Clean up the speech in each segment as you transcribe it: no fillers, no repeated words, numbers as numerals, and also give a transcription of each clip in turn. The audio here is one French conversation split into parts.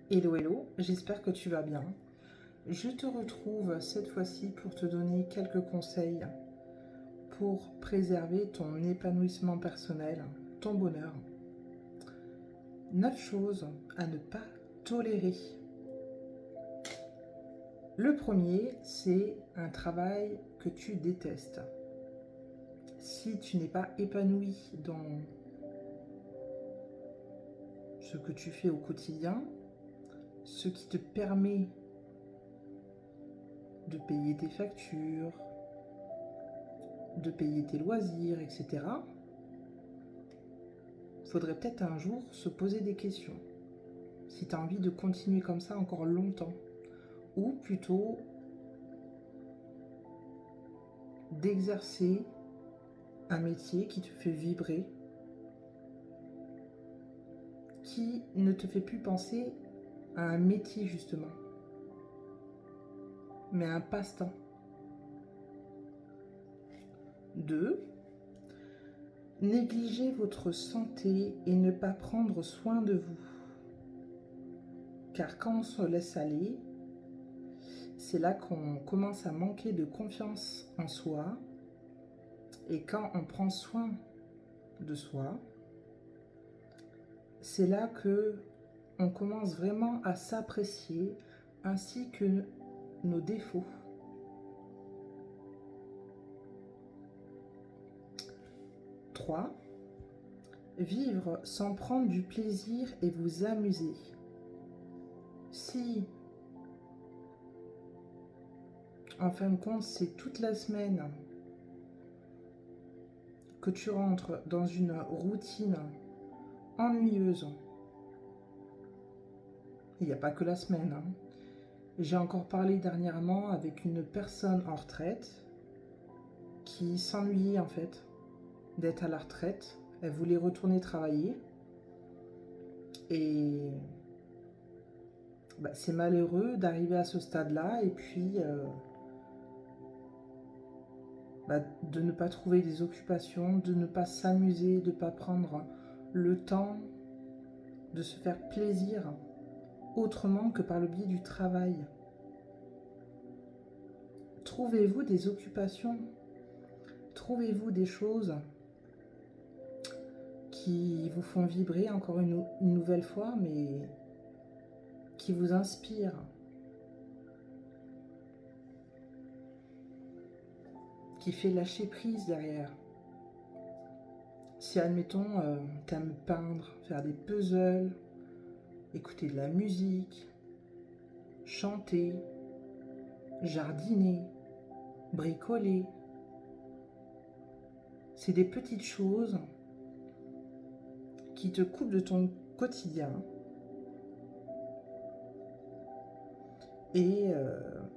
Hello hello, j'espère que tu vas bien. Je te retrouve cette fois-ci pour te donner quelques conseils pour préserver ton épanouissement personnel, ton bonheur. 9 choses à ne pas tolérer. Le premier, c'est un travail que tu détestes. Si tu n'es pas épanoui dans ce que tu fais au quotidien, ce qui te permet de payer tes factures, de payer tes loisirs, etc., il faudrait peut-être un jour se poser des questions. Si tu as envie de continuer comme ça encore longtemps, ou plutôt d'exercer un métier qui te fait vibrer, qui ne te fait plus penser à un métier justement, mais à un passe-temps. 2. Négligez votre santé et ne pas prendre soin de vous. Car quand on se laisse aller, c'est là qu'on commence à manquer de confiance en soi. Et quand on prend soin de soi, c'est là que on commence vraiment à s'apprécier ainsi que nos défauts. 3. Vivre sans prendre du plaisir et vous amuser. Si, en fin de compte, c'est toute la semaine que tu rentres dans une routine ennuyeuse, il n'y a pas que la semaine, hein. J'ai encore parlé dernièrement avec une personne en retraite qui s'ennuyait en fait d'être à la retraite. Elle voulait retourner travailler et c'est malheureux d'arriver à ce stade-là et puis de ne pas trouver des occupations, de ne pas s'amuser, de ne pas prendre le temps de se faire plaisir autrement que par le biais du travail. Trouvez-vous des occupations, trouvez-vous des choses qui vous font vibrer encore une nouvelle fois, mais qui vous inspirent, qui fait lâcher prise derrière. Si, admettons, t'aimes peindre, faire des puzzles, écouter de la musique, chanter, jardiner, bricoler, c'est des petites choses qui te coupent de ton quotidien et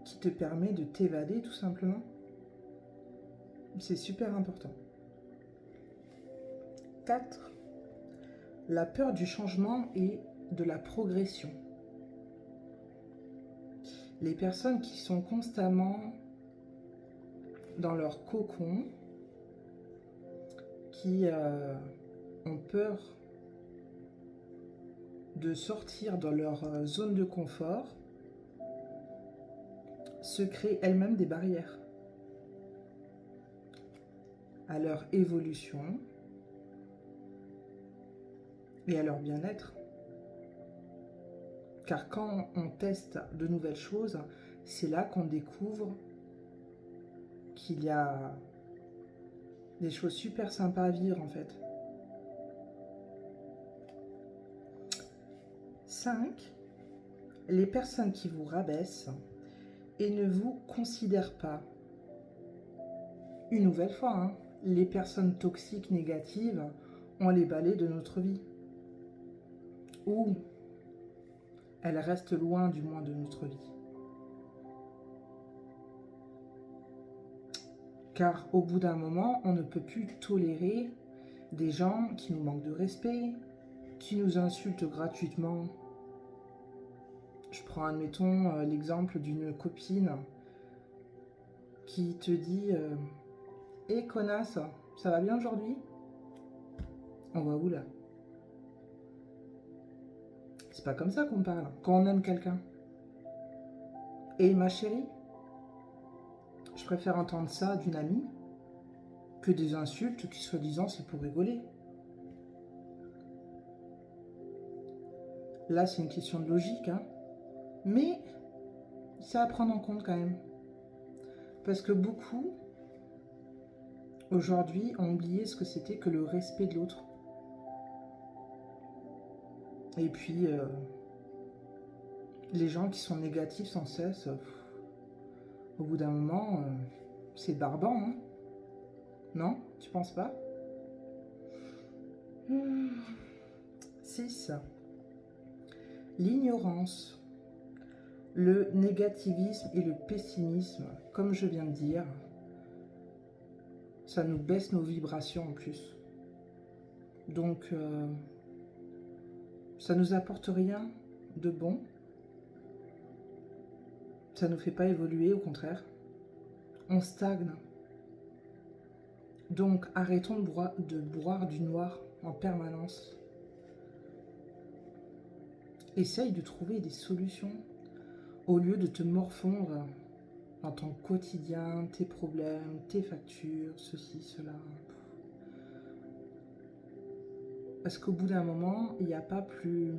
qui te permet de t'évader tout simplement. C'est super important. 4. La peur du changement et de la progression. Les personnes qui sont constamment dans leur cocon, qui ont peur de sortir dans leur zone de confort, se créent elles-mêmes des barrières à leur évolution et à leur bien-être. Car quand on teste de nouvelles choses, c'est là qu'on découvre qu'il y a des choses super sympas à vivre en fait. 5. Les personnes qui vous rabaissent et ne vous considèrent pas. Une nouvelle fois, hein, les personnes toxiques, négatives, on les balaye de notre vie. Ou elles restent loin du moins de notre vie. Car au bout d'un moment, on ne peut plus tolérer des gens qui nous manquent de respect, qui nous insultent gratuitement. Je prends, admettons, l'exemple d'une copine qui te dit hé connasse, ça va bien aujourd'hui? On va où là? C'est pas comme ça qu'on parle quand on aime quelqu'un. Et ma chérie, je préfère entendre ça d'une amie que des insultes qui, soi-disant, c'est pour rigoler. Là, c'est une question de logique, hein. Mais c'est à prendre en compte quand même. Parce que beaucoup, aujourd'hui, ont oublié ce que c'était que le respect de l'autre. Et puis, les gens qui sont négatifs sans cesse, au bout d'un moment, c'est barbant, hein. Non? Tu penses pas? 6. L'ignorance, le négativisme et le pessimisme, comme je viens de dire, ça nous baisse nos vibrations en plus. Donc, ça nous apporte rien de bon. Ça nous fait pas évoluer, au contraire. On stagne. Donc, arrêtons de boire du noir en permanence. Essaye de trouver des solutions au lieu de te morfondre dans ton quotidien, tes problèmes, tes factures, ceci, cela. Parce qu'au bout d'un moment, il n'y a pas plus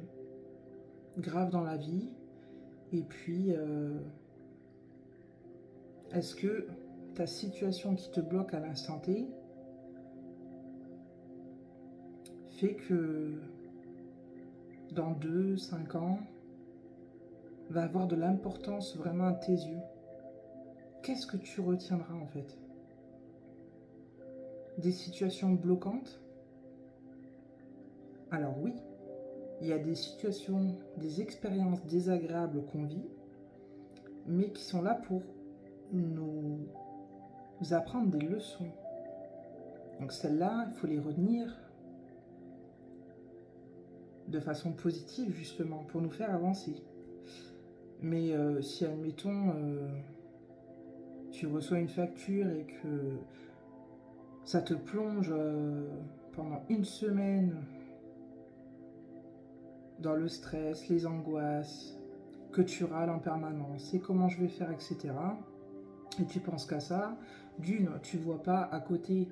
grave dans la vie. Et puis, est-ce que ta situation qui te bloque à l'instant T fait que dans 2, 5 ans, va avoir de l'importance vraiment à tes yeux? Qu'est-ce que tu retiendras en fait? Des situations bloquantes? Alors oui, il y a des situations, des expériences désagréables qu'on vit, mais qui sont là pour nous apprendre des leçons. Donc celles-là, il faut les retenir de façon positive justement pour nous faire avancer. Mais si admettons tu reçois une facture et que ça te plonge pendant une semaine dans le stress, les angoisses, que tu râles en permanence, et comment je vais faire, etc. Et tu penses qu'à ça, d'une, tu vois pas à côté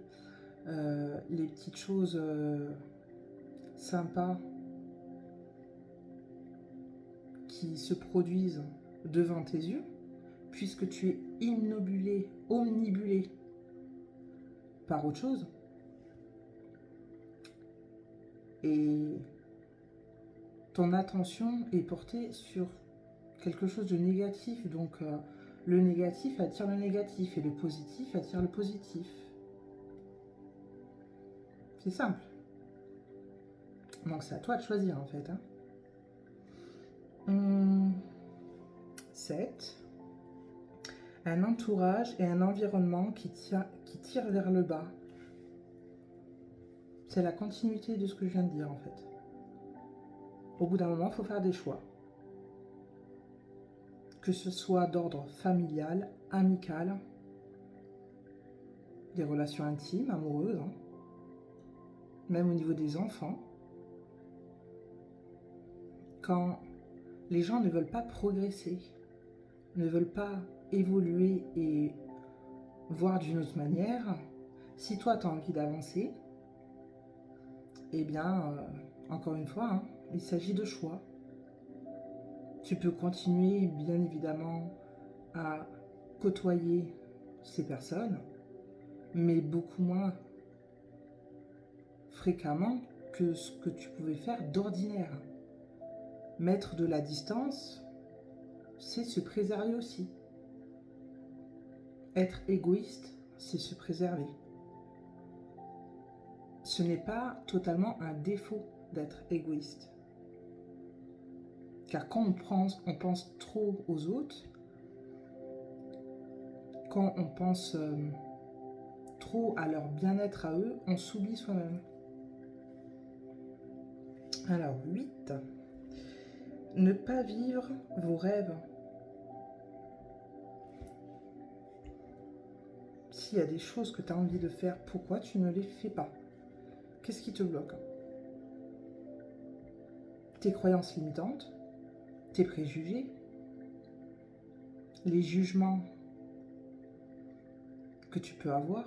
les petites choses sympas qui se produisent devant tes yeux, puisque tu es imnobulé, omnibulé par autre chose. Et ton attention est portée sur quelque chose de négatif. Donc le négatif attire le négatif et le positif attire le positif. C'est simple. Donc c'est à toi de choisir en fait. 7. Un entourage et un environnement qui tire vers le bas. C'est la continuité de ce que je viens de dire en fait. Au bout d'un moment, il faut faire des choix. Que ce soit d'ordre familial, amical, des relations intimes, amoureuses, hein, même au niveau des enfants. Quand les gens ne veulent pas progresser, ne veulent pas évoluer et voir d'une autre manière, si toi tu as envie d'avancer, eh bien, encore une fois, hein, il s'agit de choix. Tu peux continuer, bien évidemment, à côtoyer ces personnes, mais beaucoup moins fréquemment que ce que tu pouvais faire d'ordinaire. Mettre de la distance, c'est se préserver aussi. Être égoïste, c'est se préserver. Ce n'est pas totalement un défaut d'être égoïste. Car quand on pense trop aux autres, quand on pense trop à leur bien-être à eux, on s'oublie soi-même. Alors, 8. Ne pas vivre vos rêves. S'il y a des choses que tu as envie de faire, pourquoi tu ne les fais pas? Qu'est-ce qui te bloque? tes croyances limitantes, tes préjugés, les jugements que tu peux avoir.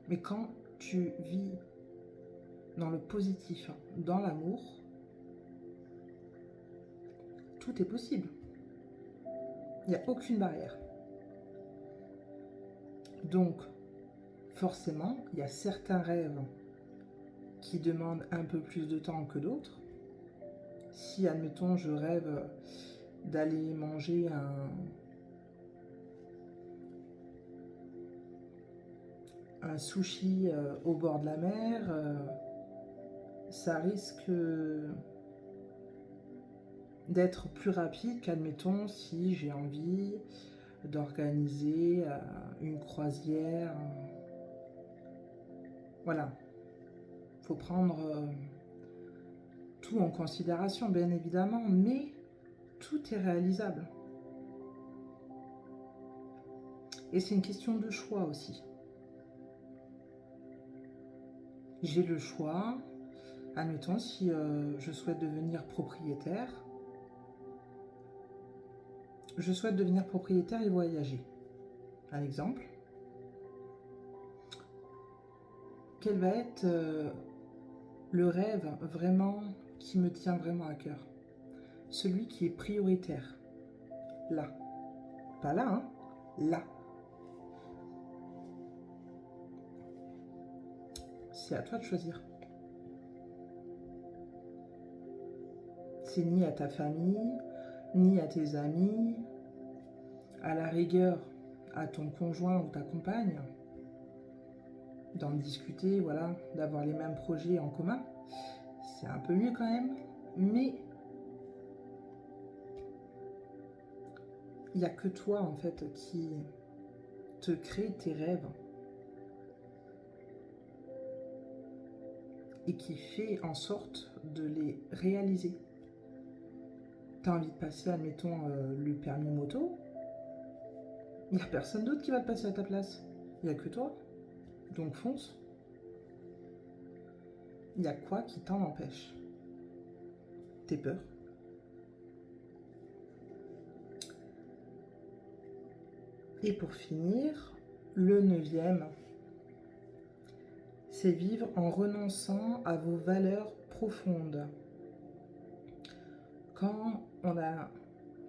Mais quand tu vis dans le positif, dans l'amour, tout est possible. Il n'y a aucune barrière. Donc, forcément, il y a certains rêves qui demandent un peu plus de temps que d'autres. Si, admettons, je rêve d'aller manger un sushi au bord de la mer, ça risque d'être plus rapide qu'admettons si j'ai envie d'organiser une croisière. Voilà, il faut prendre tout en considération, bien évidemment, mais tout est réalisable. Et c'est une question de choix aussi. J'ai le choix, admettons, si je souhaite devenir propriétaire, et voyager. Un exemple. Quel va être le rêve vraiment qui me tient vraiment à cœur? Celui qui est prioritaire. Là. Pas là, hein? Là. C'est à toi de choisir. C'est ni à ta famille, ni à tes amis, à la rigueur à ton conjoint ou ta compagne, d'en discuter, voilà, d'avoir les mêmes projets en commun. C'est un peu mieux quand même, mais il n'y a que toi en fait qui te crée tes rêves et qui fait en sorte de les réaliser. Tu as envie de passer, admettons, le permis moto, il n'y a personne d'autre qui va le passer à ta place. Il n'y a que toi. Donc fonce. Il y a quoi qui t'en empêche? Tes peurs. Et pour finir, le 9e, c'est vivre en renonçant à vos valeurs profondes. Quand on a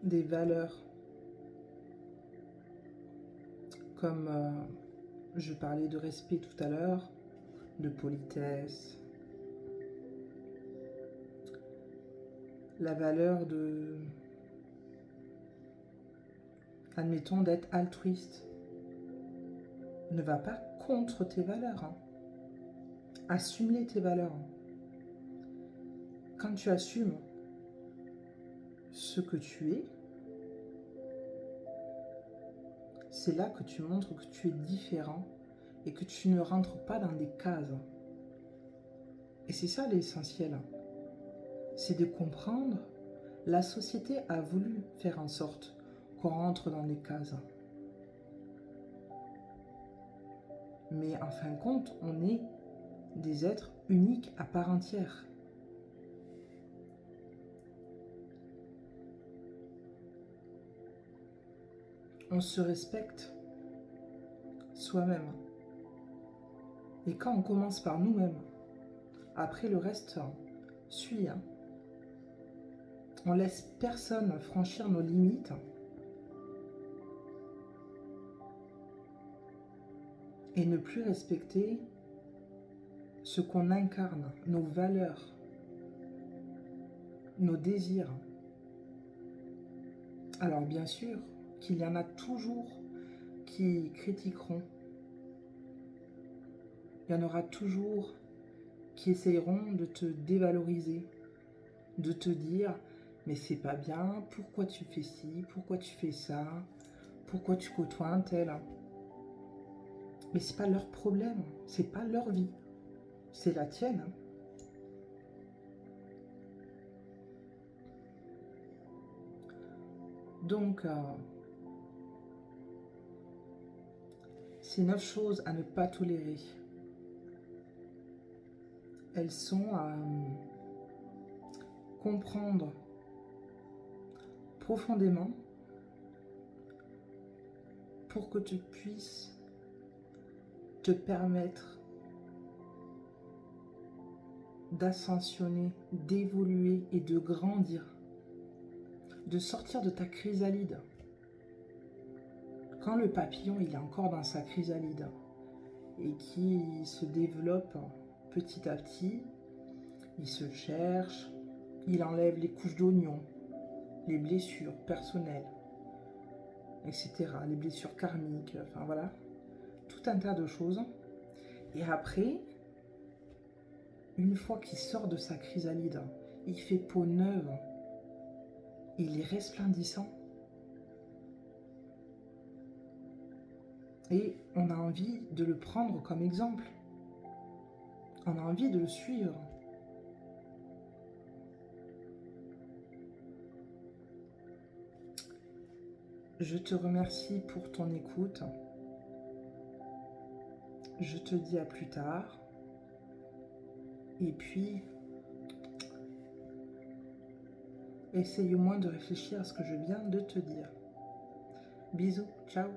des valeurs comme je parlais de respect tout à l'heure, de politesse, la valeur de, admettons, d'être altruiste, ne va pas contre tes valeurs. Hein. Assume-les tes valeurs. Quand tu assumes ce que tu es, c'est là que tu montres que tu es différent et que tu ne rentres pas dans des cases. Et c'est ça l'essentiel. C'est de comprendre, la société a voulu faire en sorte qu'on rentre dans des cases. Mais en fin de compte, on est des êtres uniques à part entière. On se respecte soi-même. Et quand on commence par nous-mêmes, après le reste suit. Hein. On laisse personne franchir nos limites. Et ne plus respecter ce qu'on incarne, nos valeurs, nos désirs. Alors bien sûr qu'il y en a toujours qui critiqueront. Il y en aura toujours qui essayeront de te dévaloriser, de te dire mais c'est pas bien, pourquoi tu fais ci, pourquoi tu fais ça, pourquoi tu côtoies un tel. Mais c'est pas leur problème, c'est pas leur vie, c'est la tienne. Donc, ces 9 choses à ne pas tolérer. Elles sont comprendre profondément pour que tu puisses te permettre d'ascensionner, d'évoluer et de grandir, de sortir de ta chrysalide. Quand le papillon il est encore dans sa chrysalide et qui se développe petit à petit, il se cherche, il enlève les couches d'oignon, les blessures personnelles, etc., les blessures karmiques, enfin voilà, tout un tas de choses. Et après, une fois qu'il sort de sa chrysalide, il fait peau neuve, il est resplendissant. Et on a envie de le prendre comme exemple. On a envie de le suivre. Je te remercie pour ton écoute. Je te dis à plus tard. Et puis, essaye au moins de réfléchir à ce que je viens de te dire. Bisous, ciao.